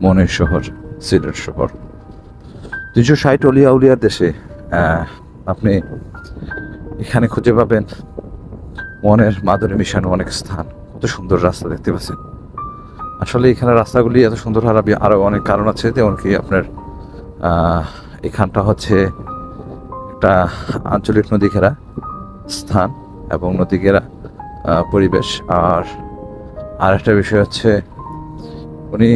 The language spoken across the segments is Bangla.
মনের শহর সিলেট শহর। 360 অলিয়া উলিয়ার দেশে আপনি এখানে খুঁজে পাবেন মনের মাধুরী মিশানো অনেক স্থান। কত সুন্দর রাস্তা দেখতে পাচ্ছেন। আসলে এখানে রাস্তাগুলি এত সুন্দর হওয়ার আরও অনেক কারণ আছে, যেমন কি আপনার এখানটা হচ্ছে একটা আঞ্চলিক নদী ঘেরা স্থান এবং নদী ঘেরা পরিবেশ। আর একটা বিষয় হচ্ছে উনি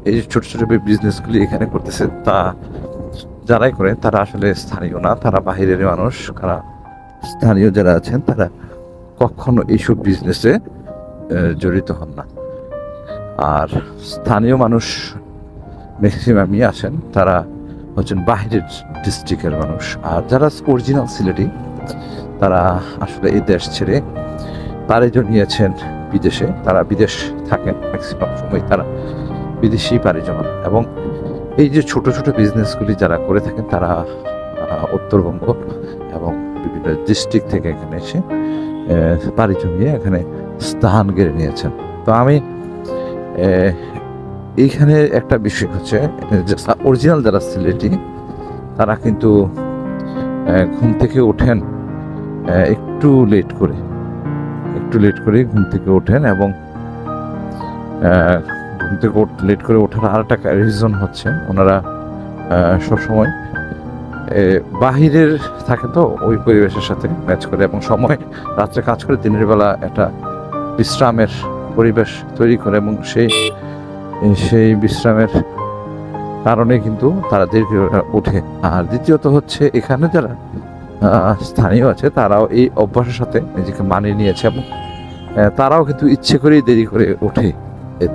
এই যে ছোট ছোট বিজনেসগুলি এখানে করতেছে, তা যারাই করে তারা আসলে স্থানীয় না, তারা বাহিরের মানুষ। তারা স্থানীয় যারা আছেন তারা কখনো এইসব বিজনেসে জড়িত হন না। আর স্থানীয় মানুষ ম্যাক্সিমামই আসেন তারা হচ্ছেন বাহিরের ডিস্ট্রিক্টের মানুষ। আর যারা অরিজিনাল সিলেটি তারা আসলে এই দেশ ছেড়ে পাড়ি জমিয়েছেন বিদেশে। তারা বিদেশ থাকেন, ম্যাক্সিমাম সময় তারা বিদেশেই পাড়ি জমান। এবং এই যে ছোট ছোট বিজনেসগুলি যারা করে থাকেন তারা উত্তরবঙ্গ এবং বিভিন্ন ডিস্ট্রিক্ট থেকে এখানে এসে পাড়ি জমিয়ে এখানে স্থান গেড়ে নিয়েছেন। তো আমি এইখানে একটা বিষয় হচ্ছে যে অরিজিনাল যারা সিলেটি তারা কিন্তু ঘুম থেকে ওঠেন একটু লেট করে ঘুম থেকে ওঠেন। এবং ঘুম থেকে লেট করে ওঠার আর একটা রিজন হচ্ছে ওনারা সবসময় বাহিরের থাকে, তো ওই পরিবেশের সাথে ম্যাচ করে এবং সময় রাত্রে কাজ করে দিনের বেলা একটা বিশ্রামের পরিবেশ তৈরি করে। এবং সেই বিশ্রামের কারণে কিন্তু তারা দেরি করে ওঠে। আর দ্বিতীয়ত হচ্ছে এখানে যারা স্থানীয় আছে তারাও এই অভ্যাসের সাথে নিজেকে মানিয়ে নিয়েছে এবং তারাও কিন্তু ইচ্ছে করেই দেরি করে ওঠে।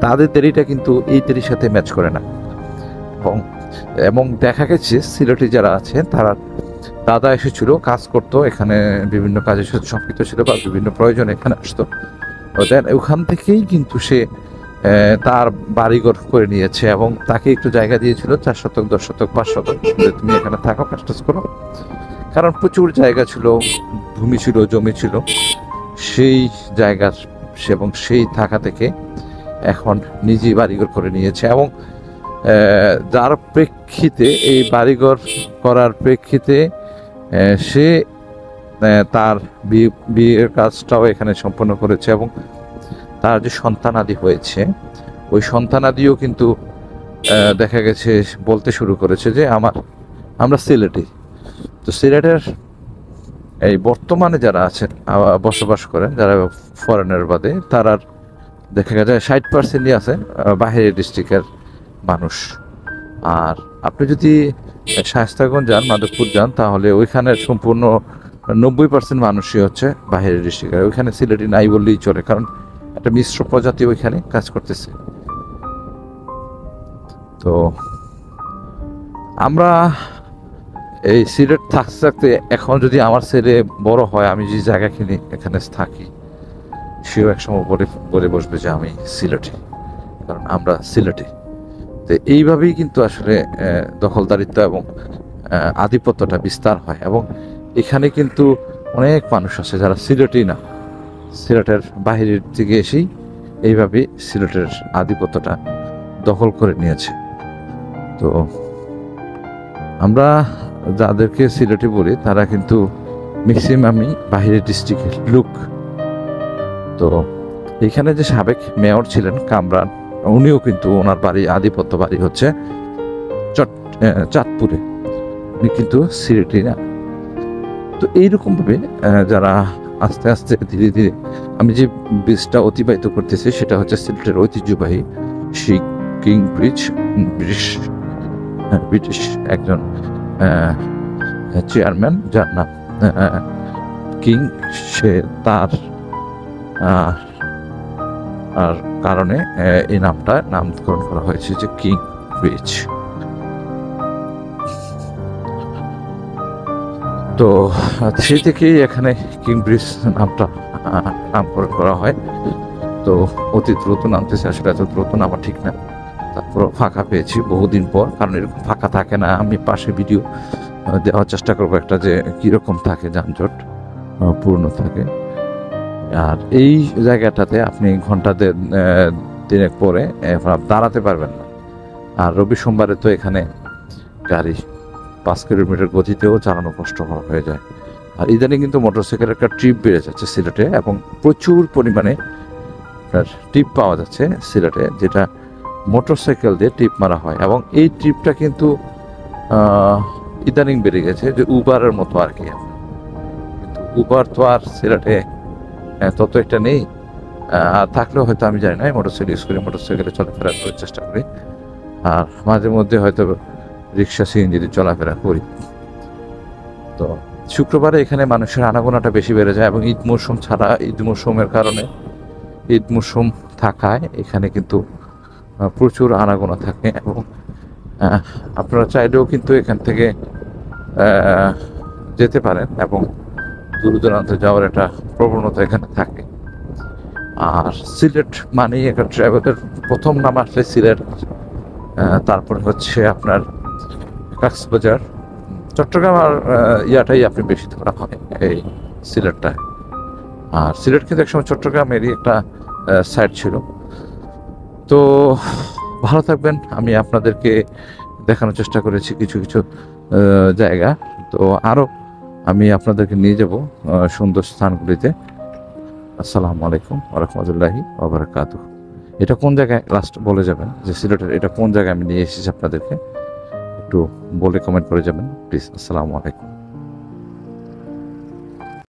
তাদের দেরিটা কিন্তু এই দেরির সাথে ম্যাচ করে না। এবং দেখা গেছে সিলেটি যারা আছে তারা দাদা এসেছিল, কাজ করতো এখানে, বিভিন্ন কাজের সাথে সম্পৃক্ত ছিল বা বিভিন্ন প্রয়োজনে এখানে আসতো। দেন ওখান থেকেই কিন্তু সে তার বাড়িঘর করে নিয়েছে এবং তাকে একটু জায়গা দিয়েছিল 4 শতক 10 শতক 5 শতক, তুমি এখানে থাকো, কাজ টাজ করো। কারণ প্রচুর জায়গা ছিল, ভূমি ছিল, জমি ছিল সেই জায়গার, এবং সেই থাকা থেকে এখন নিজেই বাড়িঘর করে নিয়েছে। এবং যার প্রেক্ষিতে এই বাড়িঘর করার প্রেক্ষিতে সে তার বিয়ের কাজটাও এখানে সম্পন্ন করেছে এবং তার যে সন্তানাদি হয়েছে ওই সন্তানাদিও কিন্তু দেখা গেছে বলতে শুরু করেছে যে আমরা সিলেটি। তো সিলেটের এই বর্তমানে যারা আছেন বসবাস করেন, যারা ফরেনার বাদে, তার দেখা যায় 60%ই আছে বাহিরের ডিস্ট্রিক্টের মানুষ। আর আপনি যদি শায়েস্তাগঞ্জ যান, মাধবপুর যান, তাহলে ওইখানের সম্পূর্ণ 90% মানুষই হচ্ছে বাহিরের ডিস্ট্রিক্টের। ওইখানে সিলেটি নাই বললেই চলে, কারণ একটা মিশ্র প্রজাতি ওইখানে কাজ করতেছে। তো আমরা এই সিলেট থাকতে থাকতে এখন যদি আমার ছেলে বড় হয়, আমি যে জায়গা কিনি এখানে থাকি, সেও একসময় বলে বসবে যে আমি সিলেটি, কারণ আমরা সিলেটি। তো এইভাবেই কিন্তু আসলে দখলদারিত্ব এবং আধিপত্যটা বিস্তার হয়। এবং এখানে কিন্তু অনেক মানুষ আছে যারা সিলেটি না, সিলেটের বাহিরের দিকে এসেই এইভাবে সিলেটের আধিপত্যটা দখল করে নিয়েছে। তো আমরা যাদেরকে সিলেটি বলি তারা কিন্তু ম্যাক্সিমামই বাহিরের ডিস্ট্রিক্টের লোক। তো এখানে যে সাবেক মেয়র ছিলেন কামরান, উনিও কিন্তু ওনার বাড়ি, আধিপত্য বাড়ি হচ্ছে চাঁদপুরে, উনি কিন্তু সিলেটি না। তো এইরকমভাবে যারা আস্তে আস্তে ধীরে ধীরে, আমি যে ব্রিজটা অতিবাহিত করতেছি সেটা হচ্ছে সিলেটের ঐতিহ্যবাহী সেই কিং ব্রিজ। ব্রিটিশ একজন চেয়ারম্যান যার নাম কিং, সে তার আর কারণে এই নামটা নামকরণ করা হয়েছে যে কিং ব্রিজ। তো সেই থেকেই এখানে কিং ব্রিজ নামটা নামকরণ করা হয়। তো অতি দ্রুত নামতেছে, আসলে এত দ্রুত নামা ঠিক না। তারপর ফাঁকা পেয়েছি বহুদিন পর, কারণ এরকম ফাঁকা থাকে না। আমি পাশে ভিডিও দেওয়ার চেষ্টা করবো একটা, যে কীরকম থাকে, যানজট পূর্ণ থাকে। আর এই জায়গাটাতে আপনি ঘন্টা দিনের পরে দাঁড়াতে পারবেন না, আর রবি সোমবারে তো এখানে গাড়ি 5 কিলোমিটার গতিতেও চালানো কষ্ট হয়ে যায়। আর ইদানিং কিন্তু মোটরসাইকেলের একটা ট্রিপ বেড়ে যাচ্ছে সিলেটে, এবং প্রচুর পরিমাণে আপনার ট্রিপ পাওয়া যাচ্ছে সিলেটে, যেটা মোটরসাইকেল দিয়ে ট্রিপ মারা হয়। এবং এই ট্রিপটা কিন্তু ইদানিং বেড়ে গেছে, যে উবারের মতো আর কি। কিন্তু উবার তো আর সিলেটে তত একটা নেই, আর থাকলেও হয়তো আমি জানি না। মোটরসাইকেল ইউজ করি, মোটরসাইকেলে চলাফেরা করার চেষ্টা করি, আর মাঝে মধ্যে হয়তো রিক্সা সিএনজিতে চলাফেরা করি। তো শুক্রবারে এখানে মানুষের আনাগোনাটা বেশি বেড়ে যায়, এবং ঈদ মৌসুম ছাড়া, ঈদ মৌসুমের কারণে, ঈদ মৌসুম থাকায় এখানে কিন্তু প্রচুর আনাগোনা থাকে। এবং আপনারা চাইলেও কিন্তু এখান থেকে যেতে পারেন, এবং দূর দূরান্তে যাওয়ার একটা প্রবণতা এখানে থাকে। আর সিলেট মানে একটা ট্রাভেলের প্রথম নাম আসলে সিলেট, তারপরে হচ্ছে আপনার কক্সবাজার, চট্টগ্রাম, আর ইয়াটাই আপনি বেশি ধরা হয় এই সিলেটটা। আর সিলেট কিন্তু একসময় চট্টগ্রামেরই একটা সাইড ছিল। তো ভালো থাকবেন। আমি আপনাদেরকে দেখানোর চেষ্টা করেছি কিছু কিছু জায়গা, তো আরও আমি আপনাদেরকে নিয়ে যাব সুন্দর স্থানগুলিতে। আসসালামু আলাইকুম ওয়া রাহমাতুল্লাহি ওয়া বারাকাতুহু। এটা কোন জায়গায় লাস্ট বলে যাবেন, যে সিলেটের এটা কোন জায়গায় আমি নিয়ে এসেছি আপনাদেরকে একটু বলে কমেন্ট করে যাবেন প্লিজ। আসসালামু আলাইকুম।